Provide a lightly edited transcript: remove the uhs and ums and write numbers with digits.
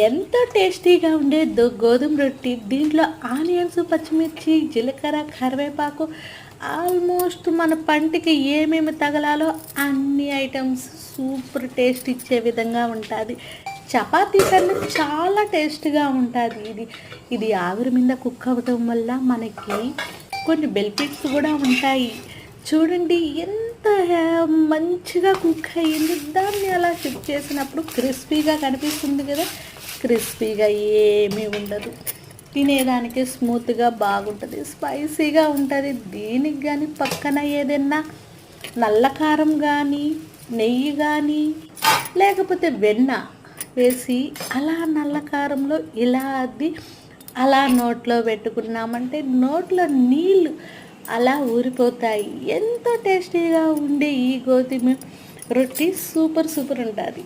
ఎంతో టేస్టీగా ఉండే గోధుమ రొట్టి. దీంట్లో ఆనియన్స్, పచ్చిమిర్చి, జీలకర్ర, కరివేపాకు ఆల్మోస్ట్ మన పంటికి ఏమేమి తగలాలో అన్ని ఐటమ్స్ సూపర్ టేస్ట్ ఇచ్చే విధంగా ఉంటుంది. చపాతీ కన్నా చాలా టేస్ట్గా ఉంటుంది ఇది ఆవిరి మీద కుక్ అవ్వటం వల్ల మనకి కొన్ని బెనిఫిట్స్ కూడా ఉంటాయి. చూడండి ఎంత మంచిగా కుక్ అయ్యింది. దాన్ని అలా షిఫ్ట్ చేసినప్పుడు క్రిస్పీగా కనిపిస్తుంది కదా, క్రిస్పీగా ఏమీ ఉండదు. తినేదానికి స్మూత్గా బాగుంటుంది, స్పైసీగా ఉంటుంది. దీనికి కానీ పక్కన ఏదైనా నల్ల కారం కానీ, నెయ్యి కానీ, లేకపోతే వెన్న వేసి అలా నల్ల కారంలో ఇలా అద్ది అలా నోట్లో పెట్టుకున్నామంటే నోట్లో నీళ్ళు అలా ఊరిపోతాయి. ఎంతో టేస్టీగా ఉండే ఈ గోధుమ రొట్టి సూపర్ ఉంటుంది.